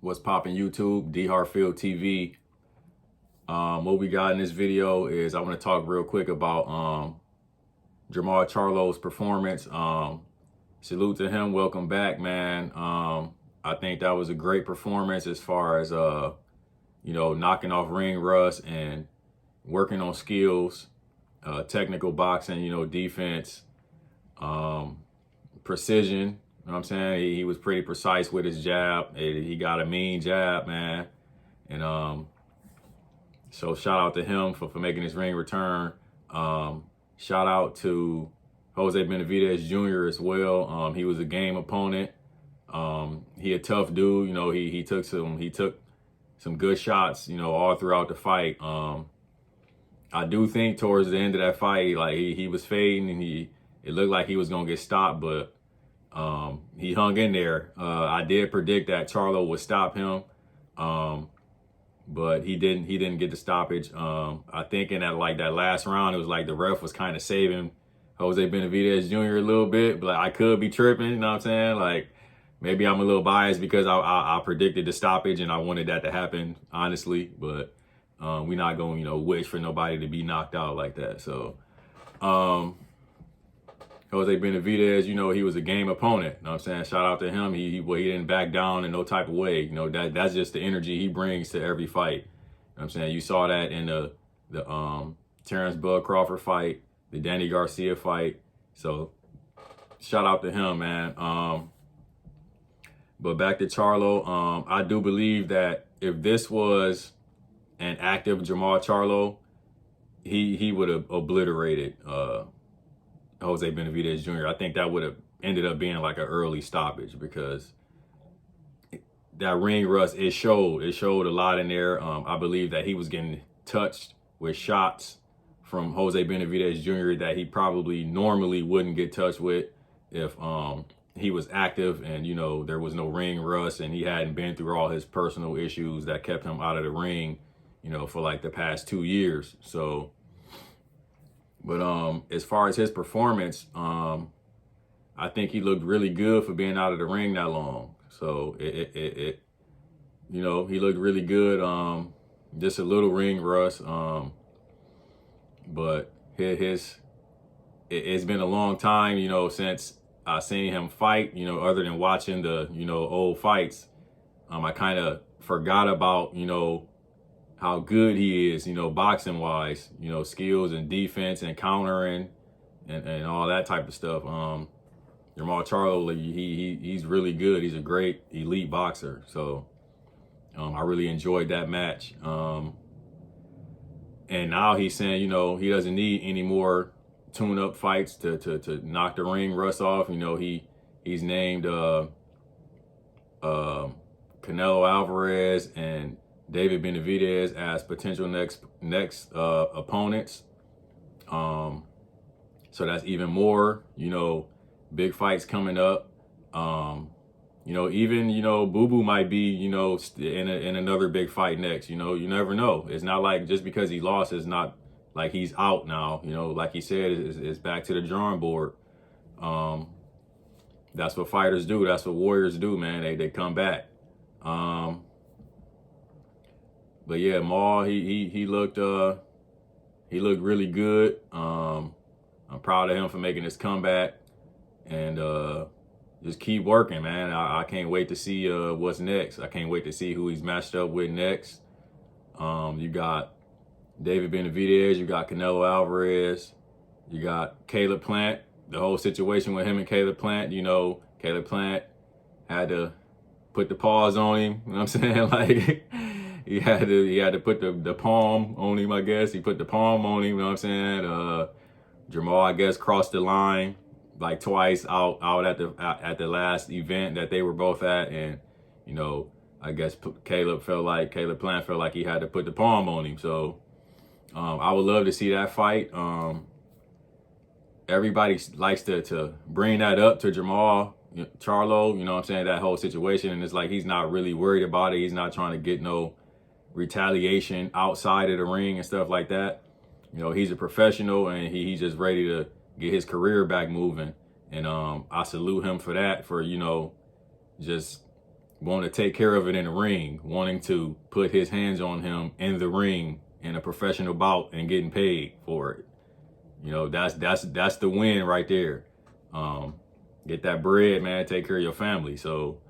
What's poppin' YouTube? D Hartfield TV. What we got in this video is I want to talk real quick about Jermall Charlo's performance. Salute to him. Welcome back, man. I think that was a great performance as far as knocking off ring rust and working on skills, technical boxing, defense, precision. You know what I'm saying? He was pretty precise with his jab. He got a mean jab, man. And so shout out to him for making his ring return. Shout out to Jose Benavidez Jr. as well. He was a game opponent. He a tough dude. He took some good shots, all throughout the fight. I do think towards the end of that fight, like he was fading and it looked like he was gonna get stopped, but he hung in there. I did predict that Charlo would stop him, but he didn't get the stoppage. I think in that last round, it was like the ref was kind of saving Jose Benavidez Jr. a little bit, but I could be tripping. You know what I'm saying? Like maybe I'm a little biased because I predicted the stoppage and I wanted that to happen, honestly. But we're not going wish for nobody to be knocked out like that. So Jose Benavidez, he was a game opponent. You know what I'm saying? Shout out to him. He didn't back down in no type of way. That's just the energy he brings to every fight. You know what I'm saying? You saw that in the Terrence Bud Crawford fight, the Danny Garcia fight. So shout out to him, man. But back to Charlo, I do believe that if this was an active Jermall Charlo, he would have obliterated Jose Benavidez Jr. I think that would have ended up being like an early stoppage because that ring rust, it showed a lot in there. I believe that he was getting touched with shots from Jose Benavidez Jr. that he probably normally wouldn't get touched with if he was active and there was no ring rust and he hadn't been through all his personal issues that kept him out of the ring for like the past 2 years. So but as far as his performance, I think he looked really good for being out of the ring that long. So he looked really good. Just a little ring rust. But it's been a long time, since I seen him fight. Other than watching the old fights, I kind of forgot about how good he is, boxing wise, skills and defense and countering and all that type of stuff. Jermall Charlo, he's really good. He's a great elite boxer. So I really enjoyed that match. And now he's saying, he doesn't need any more tune-up fights to knock the ring rust off. He's named CANELO Alvarez and David Benavidez as potential next opponents. So that's even more, big fights coming up. Even Boo Boo might be in another big fight next. You never know. It's not like just because he lost, it's not like he's out now. Like he said, it's back to the drawing board. That's what fighters do. That's what warriors do, man. They come back. But yeah, Maul, he looked really good. I'm proud of him for making his comeback, and just keep working, man. I can't wait to see what's next. I can't wait to see who he's matched up with next. You got David Benavidez, you got Canelo Alvarez, you got Caleb Plant. The whole situation with him and Caleb Plant, Caleb Plant had to put the paws on him. You know what I'm saying? Like he had to put the palm on him, I guess. He put the palm on him, you know what I'm saying? Jermall, I guess, crossed the line like twice out at the last event that they were both at, and I guess Caleb Plant felt like he had to put the palm on him. So I would love to see that fight. Everybody likes to bring that up to Jermall Charlo, you know what I'm saying, that whole situation, and it's like he's not really worried about it. He's not trying to get no retaliation outside of the ring and stuff like that. He's a professional and he's just ready to get his career back moving. And I salute him for that, for just wanting to take care of it in the ring, wanting to put his hands on him in the ring in a professional bout and getting paid for it. You know, that's the win right there. Get that bread, man. Take care of your family. So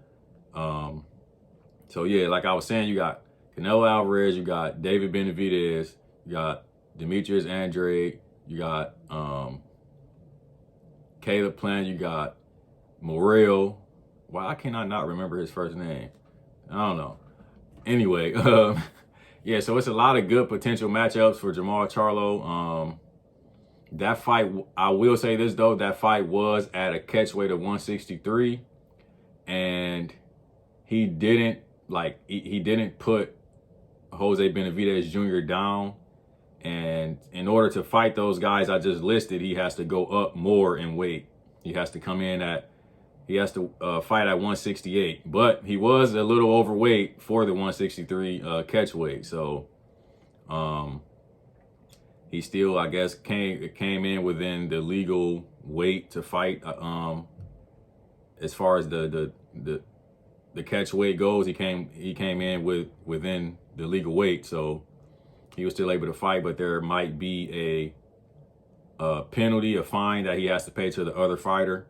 yeah, like I was saying, you got Canelo Alvarez, you got David Benavidez, you got Demetrius Andrade, you got Caleb Plant, you got Morrell. Why I cannot not remember his first name? I don't know. Anyway, yeah, so it's a lot of good potential matchups for Jermall Charlo. That fight, I will say this though, that fight was at a catch weight of 163, and he didn't put Jose Benavidez Jr. down. And in order to fight those guys I just listed, he has to go up more in weight. He has to come in at, he has to fight at 168. But he was a little overweight for the 163 catch weight. So he still, I guess, came in within the legal weight to fight. As far as the catch weight goes, he came in within the legal weight. So he was still able to fight, but there might be a penalty, a fine that he has to pay to the other fighter.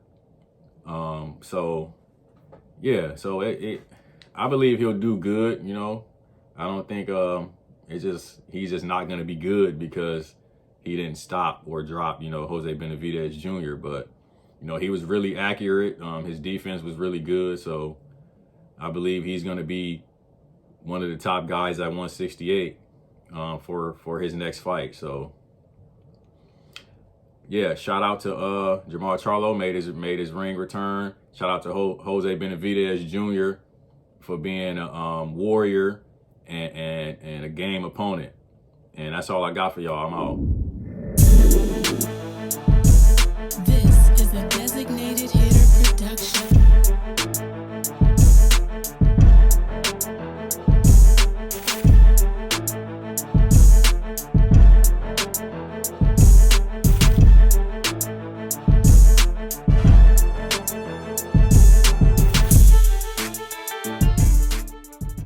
So yeah, so I believe he'll do good. You know, I don't think he's just not going to be good because he didn't stop or drop, you know, Jose Benavidez Jr. But you know, he was really accurate. His defense was really good. So I believe he's going to be one of the top guys at 168. For his next fight. So yeah, shout out to Jermall Charlo, made his ring return. Shout out to Jose Benavidez Jr. for being a warrior and a game opponent. And that's all I got for y'all. I'm out.